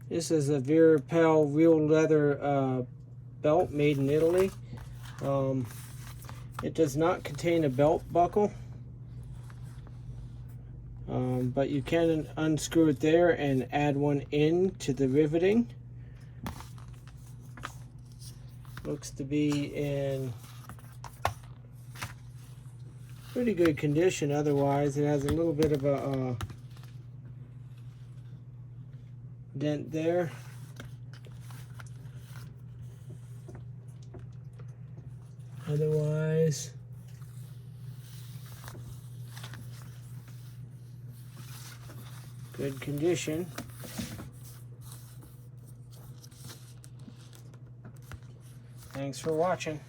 This is a Vera Pelle real leather belt made in Italy. It does not contain a belt buckle, but you can unscrew it there and add one in to the riveting. Looks to be in pretty good condition otherwise. It has a little bit of a dent there. Otherwise, good condition. Thanks for watching.